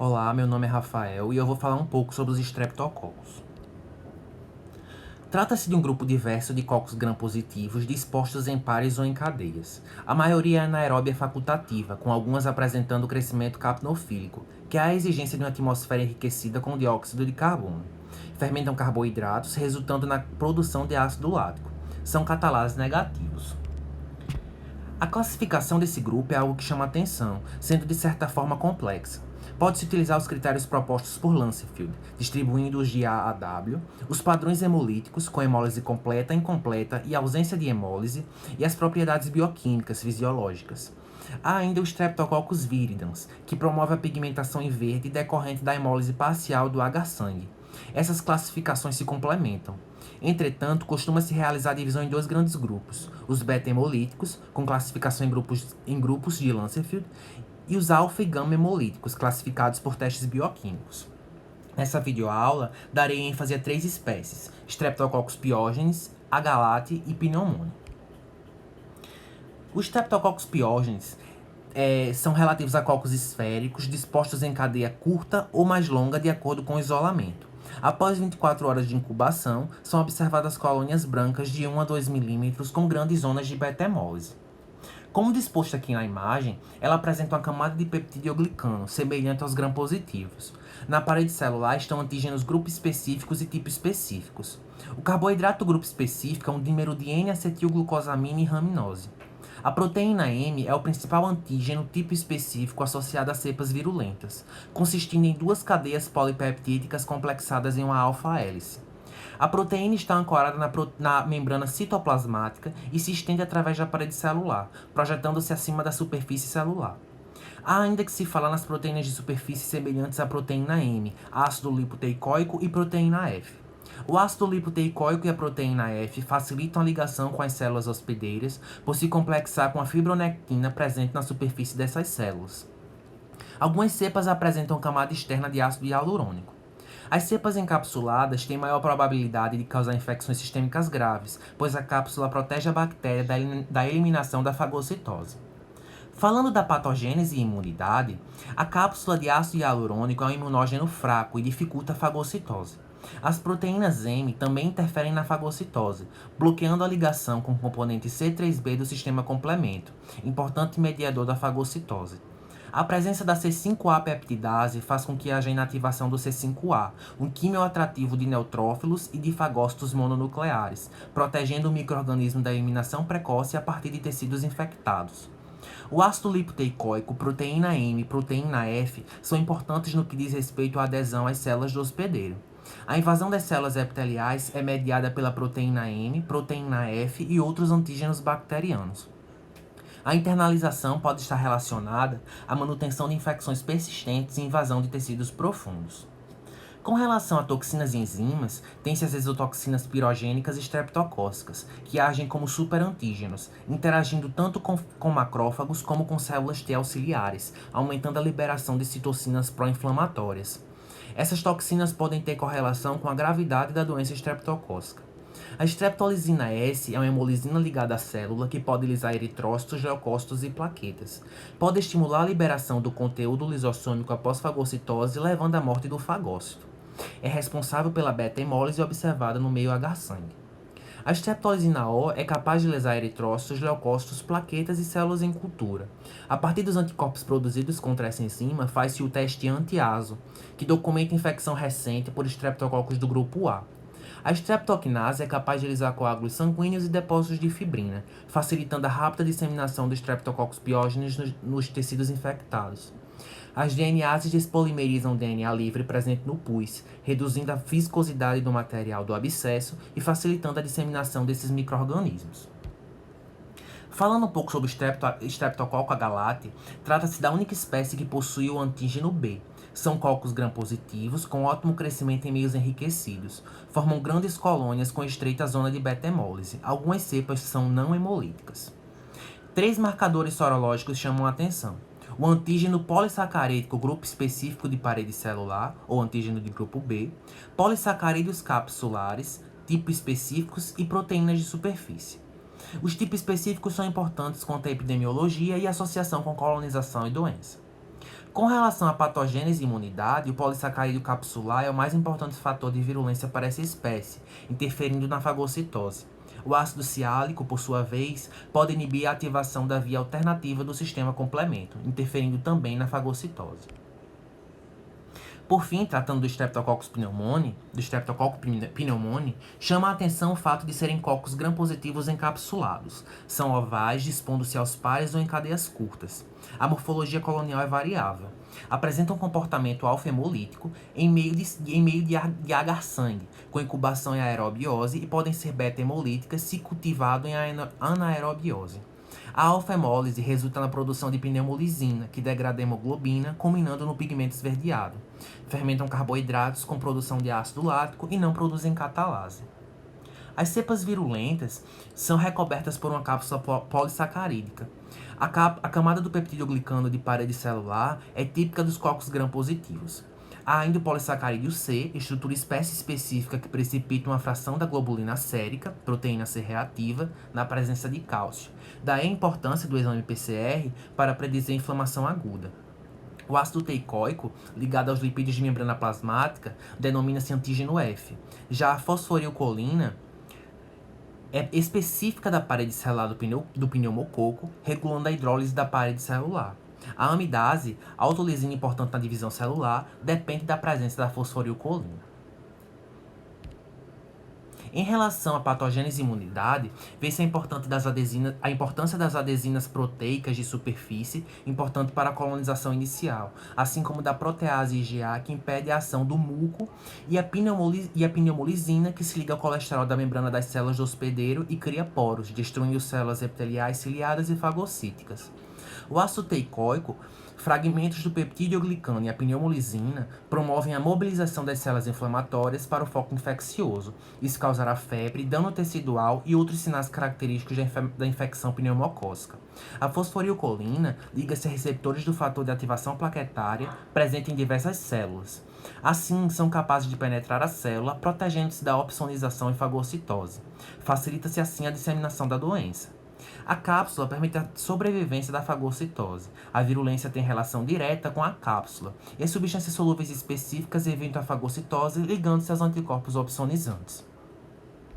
Olá, meu nome é Rafael e eu vou falar um pouco sobre os estreptococos. Trata-se de um grupo diverso de cocos gram-positivos dispostos em pares ou em cadeias. A maioria é anaeróbia facultativa, com algumas apresentando crescimento capnofílico, que é a exigência de uma atmosfera enriquecida com dióxido de carbono. Fermentam carboidratos, resultando na produção de ácido lático. São catalases negativos. A classificação desse grupo é algo que chama atenção, sendo de certa forma complexa. Pode-se utilizar os critérios propostos por Lancefield, distribuindo-os de A a W, os padrões hemolíticos, com hemólise completa, incompleta e ausência de hemólise, e as propriedades bioquímicas fisiológicas. Há ainda o Streptococcus viridans, que promove a pigmentação em verde decorrente da hemólise parcial do H-sangue. Essas classificações se complementam. Entretanto, costuma-se realizar a divisão em dois grandes grupos: os beta-hemolíticos, com classificação em grupos de Lancefield, e os alfa e gama hemolíticos, classificados por testes bioquímicos. Nessa videoaula, darei ênfase a três espécies: Streptococcus pyogenes, agalate e pneumoniae. Os Streptococcus pyogenes são relativos a cocos esféricos dispostos em cadeia curta ou mais longa de acordo com o isolamento. Após 24 horas de incubação, são observadas colônias brancas de 1 a 2 milímetros com grandes zonas de beta-hemólise. Como disposto aqui na imagem, ela apresenta uma camada de peptidoglicano, semelhante aos gram-positivos. Na parede celular estão antígenos grupo específicos e tipo específicos. O carboidrato grupo específico é um dímero de N-acetilglucosamina e raminose. A proteína M é o principal antígeno tipo específico associado a cepas virulentas, consistindo em duas cadeias polipeptídicas complexadas em uma alfa-hélice. A proteína está ancorada na membrana citoplasmática e se estende através da parede celular, projetando-se acima da superfície celular. Há ainda que se falar nas proteínas de superfície semelhantes à proteína M, ácido lipoteicoico e proteína F. O ácido lipoteicoico e a proteína F facilitam a ligação com as células hospedeiras por se complexar com a fibronectina presente na superfície dessas células. Algumas cepas apresentam camada externa de ácido hialurônico. As cepas encapsuladas têm maior probabilidade de causar infecções sistêmicas graves, pois a cápsula protege a bactéria da eliminação da fagocitose. Falando da patogênese e imunidade, a cápsula de ácido hialurônico é um imunógeno fraco e dificulta a fagocitose. As proteínas M também interferem na fagocitose, bloqueando a ligação com o componente C3b do sistema complemento, importante mediador da fagocitose. A presença da C5a peptidase faz com que haja inativação do C5a, um quimioatrativo de neutrófilos e de fagócitos mononucleares, protegendo o micro-organismo da eliminação precoce a partir de tecidos infectados. O ácido lipoteicoico, proteína M e proteína F são importantes no que diz respeito à adesão às células do hospedeiro. A invasão das células epiteliais é mediada pela proteína M, proteína F e outros antígenos bacterianos. A internalização pode estar relacionada à manutenção de infecções persistentes e invasão de tecidos profundos. Com relação a toxinas e enzimas, tem-se as exotoxinas pirogênicas e streptocóccicas, que agem como superantígenos, interagindo tanto com macrófagos como com células T auxiliares, aumentando a liberação de citocinas pró-inflamatórias. Essas toxinas podem ter correlação com a gravidade da doença streptocócica. A streptolisina S é uma hemolisina ligada à célula que pode lisar eritrócitos, leucócitos e plaquetas. Pode estimular a liberação do conteúdo lisossômico após fagocitose, levando à morte do fagócito. É responsável pela beta-hemólise observada no meio H-sangue. A streptolisina O é capaz de lesar eritrócitos, leucócitos, plaquetas e células em cultura. A partir dos anticorpos produzidos contra essa enzima, faz-se o teste anti-ASO, que documenta infecção recente por estreptococcus do grupo A. A streptokinase é capaz de lisar coágulos sanguíneos e depósitos de fibrina, facilitando a rápida disseminação do Streptococcus pyogenes nos tecidos infectados. As DNases despolimerizam o DNA livre presente no pus, reduzindo a viscosidade do material do abscesso e facilitando a disseminação desses micro-organismos. Falando um pouco sobre o Streptococcus agalate, trata-se da única espécie que possui o antígeno B. São cocos gram-positivos com ótimo crescimento em meios enriquecidos. Formam grandes colônias com estreita zona de beta-hemólise. Algumas cepas são não hemolíticas. Três marcadores sorológicos chamam a atenção: o antígeno polissacarídico grupo específico de parede celular, ou antígeno de grupo B, polissacarídeos capsulares, tipo específicos e proteínas de superfície. Os tipos específicos são importantes quanto à epidemiologia e associação com colonização e doença. Com relação à patogênese e imunidade, o polissacarídeo capsular é o mais importante fator de virulência para essa espécie, interferindo na fagocitose. O ácido ciálico, por sua vez, pode inibir a ativação da via alternativa do sistema complemento, interferindo também na fagocitose. Por fim, tratando do Streptococcus pneumoniae, chama a atenção o fato de serem cocos gram-positivos encapsulados. São ovais, dispondo-se aos pares ou em cadeias curtas. A morfologia colonial é variável. Apresentam um comportamento alfa-hemolítico em meio de agar-sangue, com incubação em aerobiose e podem ser beta-hemolíticas se cultivado em anaerobiose. A alfa-hemólise resulta na produção de pneumolisina, que degrada a hemoglobina, culminando no pigmento esverdeado. Fermentam carboidratos com produção de ácido lático e não produzem catalase. As cepas virulentas são recobertas por uma cápsula polissacarídica. A camada do peptidoglicano de parede celular é típica dos cocos gram-positivos. Há ainda o polissacarídeo C, estrutura espécie-específica que precipita uma fração da globulina sérica, proteína C reativa, na presença de cálcio. Daí a importância do exame PCR para predizer inflamação aguda. O ácido teicoico, ligado aos lipídios de membrana plasmática, denomina-se antígeno F. Já a fosforilcolina é específica da parede celular do pneumococo, regulando a hidrólise da parede celular. A amidase, autolisina importante na divisão celular, depende da presença da fosforilcolina. Em relação à patogênese e imunidade, vê-se a importância das adesinas proteicas de superfície, importante para a colonização inicial, assim como da protease IgA, que impede a ação do muco, e a pneumolisina, que se liga ao colesterol da membrana das células do hospedeiro e cria poros, destruindo células epiteliais ciliadas e fagocíticas. O ácido teicoico, fragmentos do peptidoglicano e a pneumolisina promovem a mobilização das células inflamatórias para o foco infeccioso. Isso causará febre, dano tecidual e outros sinais característicos da infecção pneumocócica. A fosforilcolina liga-se a receptores do fator de ativação plaquetária presente em diversas células. Assim, são capazes de penetrar a célula, protegendo-se da opsonização e fagocitose. Facilita-se assim a disseminação da doença. A cápsula permite a sobrevivência da fagocitose. A virulência tem relação direta com a cápsula. E as substâncias solúveis específicas evitam a fagocitose ligando-se aos anticorpos opsonizantes.